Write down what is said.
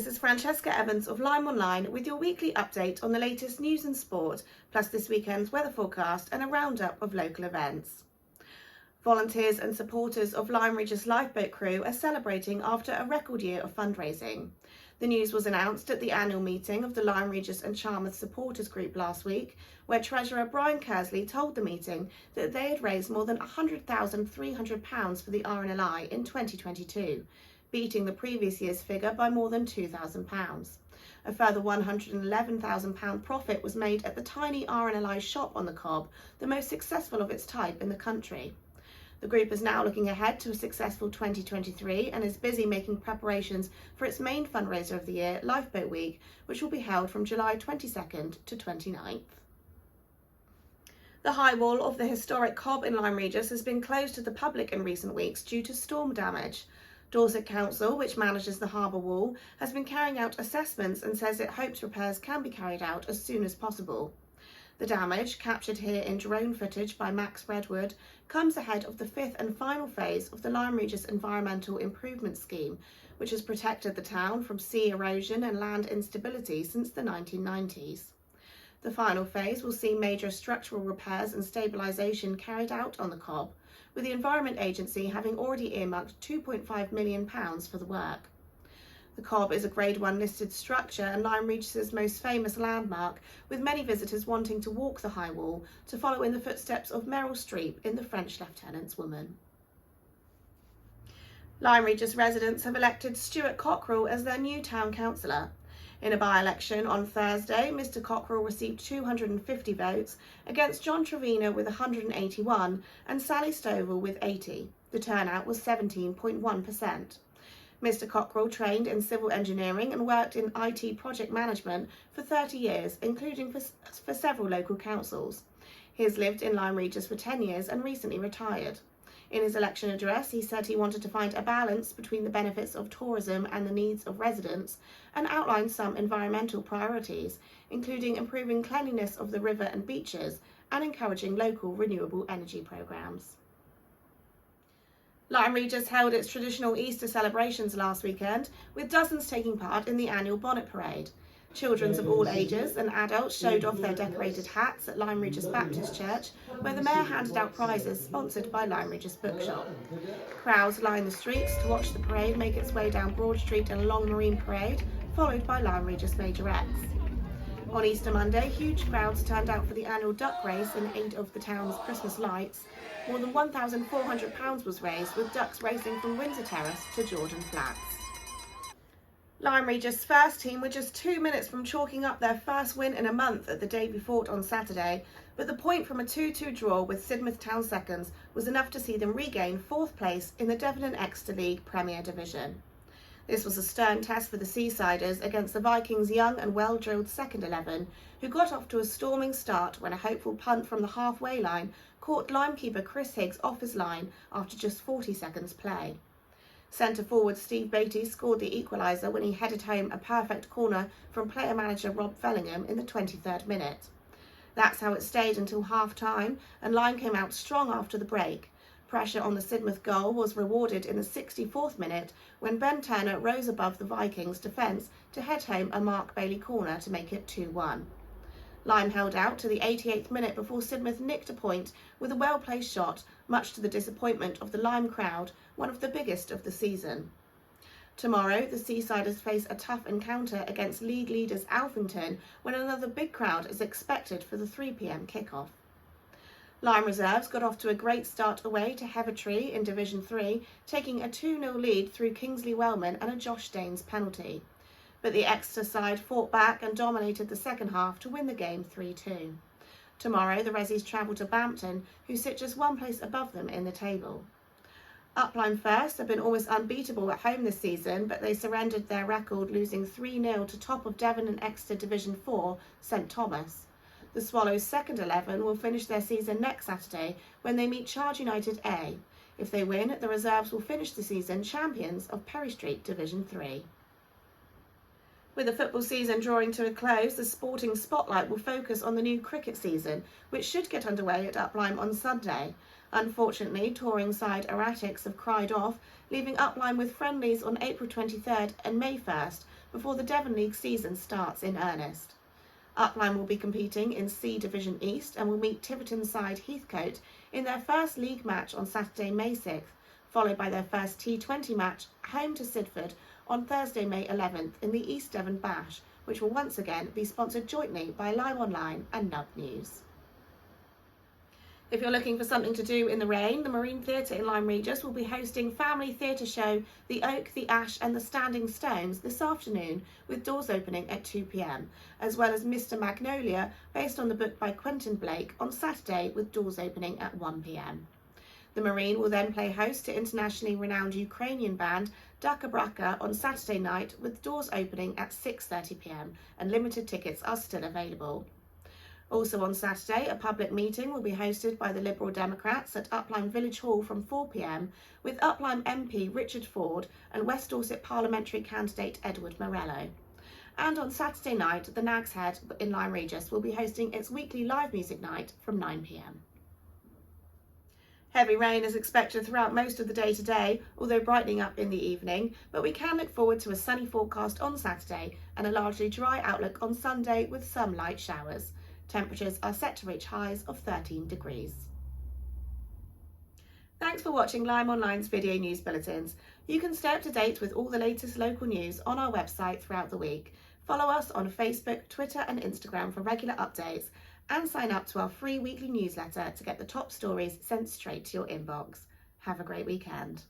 This is Francesca Evans of LymeOnline with your weekly update on the latest news and sport, plus this weekend's weather forecast and a roundup of local events. Volunteers and supporters of Lyme Regis lifeboat crew are celebrating after a record year of fundraising. The news was announced at the annual meeting of the Lyme Regis and Charmouth supporters group last week, where Treasurer Brian Kersley told the meeting that they had raised more than £100,300 for the RNLI in 2022. Beating the previous year's figure by more than £2,000. A further £111,000 profit was made at the tiny RNLI shop on the Cobb, the most successful of its type in the country. The group is now looking ahead to a successful 2023 and is busy making preparations for its main fundraiser of the year, Lifeboat Week, which will be held from July 22nd to 29th. The high wall of the historic Cobb in Lyme Regis has been closed to the public in recent weeks due to storm damage. Dorset Council, which manages the harbour wall, has been carrying out assessments and says it hopes repairs can be carried out as soon as possible. The damage, captured here in drone footage by Max Redwood, comes ahead of the fifth and final phase of the Lyme Regis Environmental Improvement Scheme, which has protected the town from sea erosion and land instability since the 1990s. The final phase will see major structural repairs and stabilisation carried out on the Cobb, with the Environment Agency having already earmarked £2.5 million for the work. The Cobb is a Grade 1 listed structure and Lyme Regis's most famous landmark, with many visitors wanting to walk the high wall to follow in the footsteps of Meryl Streep in The French Lieutenant's Woman. Lyme Regis residents have elected Stuart Cockrell as their new town councillor. In a by-election on Thursday, Mr Cockrell received 250 votes against John Trevina with 181 and Sally Stovall with 80. The turnout was 17.1%. Mr Cockrell trained in civil engineering and worked in IT project management for 30 years, including for several local councils. He has lived in Lyme Regis for 10 years and recently retired. In his election address, he said he wanted to find a balance between the benefits of tourism and the needs of residents, and outlined some environmental priorities, including improving cleanliness of the river and beaches and encouraging local renewable energy programmes. Lyme Regis held its traditional Easter celebrations last weekend, with dozens taking part in the annual bonnet parade. Children of all ages and adults showed off their decorated hats at Lyme Regis Baptist Church, where the mayor handed out prizes sponsored by Lyme Regis Bookshop. Crowds lined the streets to watch the parade make its way down Broad Street and along Marine Parade, followed by Lyme Regis majorettes. On Easter Monday, huge crowds turned out for the annual duck race in aid of the town's Christmas lights. More than £1,400 was raised, with ducks racing from Windsor Terrace to Jordan Flats. Lyme Regis' first team were just 2 minutes from chalking up their first win in a month at the Davy Fort on Saturday, but the point from a 2-2 draw with Sidmouth Town seconds was enough to see them regain 4th place in the Devon and Exeter League Premier Division. This was a stern test for the Seasiders against the Vikings' young and well-drilled second 11, who got off to a storming start when a hopeful punt from the halfway line caught Lyme-keeper Chris Higgs off his line after just 40 seconds play. Centre-forward Steve Beattie scored the equaliser when he headed home a perfect corner from player-manager Rob Fellingham in the 23rd minute. That's how it stayed until half-time, and Lyme came out strong after the break. Pressure on the Sidmouth goal was rewarded in the 64th minute when Ben Turner rose above the Vikings' defence to head home a Mark Bailey corner to make it 2-1. Lyme held out to the 88th minute before Sidmouth nicked a point with a well-placed shot, much to the disappointment of the Lyme crowd, one of the biggest of the season. Tomorrow, the Seasiders face a tough encounter against league leaders Alphington when another big crowd is expected for the 3 p.m. kickoff. Lyme reserves got off to a great start away to Hevertree in Division 3, taking a 2-0 lead through Kingsley Wellman and a Josh Daines penalty. But the Exeter side fought back and dominated the second half to win the game 3-2. Tomorrow, the Resies travel to Bampton, who sit just one place above them in the table. Uplyme First have been almost unbeatable at home this season, but they surrendered their record, losing 3-0 to top of Devon and Exeter Division 4, St Thomas. The Swallows' second 11 will finish their season next Saturday when they meet Charge United A. If they win, the reserves will finish the season champions of Perry Street Division 3. With the football season drawing to a close, the sporting spotlight will focus on the new cricket season, which should get underway at Uplyme on Sunday. Unfortunately, touring side Erratics have cried off, leaving Uplyme with friendlies on April 23rd and May 1st before the Devon League season starts in earnest. Upline will be competing in C Division East and will meet Tiverton-side Heathcote in their first league match on Saturday, May 6th, followed by their first T20 match home to Sidford on Thursday, May 11th in the East Devon Bash, which will once again be sponsored jointly by LymeOnline and Nub News. If you're looking for something to do in the rain, the Marine Theatre in Lyme Regis will be hosting family theatre show The Oak, the Ash and the Standing Stones this afternoon, with doors opening at 2 p.m, as well as Mr Magnolia, based on the book by Quentin Blake, on Saturday with doors opening at 1 p.m. The Marine will then play host to internationally renowned Ukrainian band Daka Braka on Saturday night, with doors opening at 6:30 p.m, and limited tickets are still available. Also on Saturday, a public meeting will be hosted by the Liberal Democrats at Upline Village Hall from 4 p.m, with Upline MP Richard Ford and West Dorset parliamentary candidate Edward Morello. And on Saturday night, the Nag's Head in Lyme Regis will be hosting its weekly live music night from 9 p.m. Heavy rain is expected throughout most of the day today, although brightening up in the evening, but we can look forward to a sunny forecast on Saturday and a largely dry outlook on Sunday with some light showers. Temperatures are set to reach highs of 13 degrees. Thanks for watching LymeOnline's video news bulletins. You can stay up to date with all the latest local news on our website throughout the week. Follow us on Facebook, Twitter and Instagram for regular updates, and sign up to our free weekly newsletter to get the top stories sent straight to your inbox. Have a great weekend.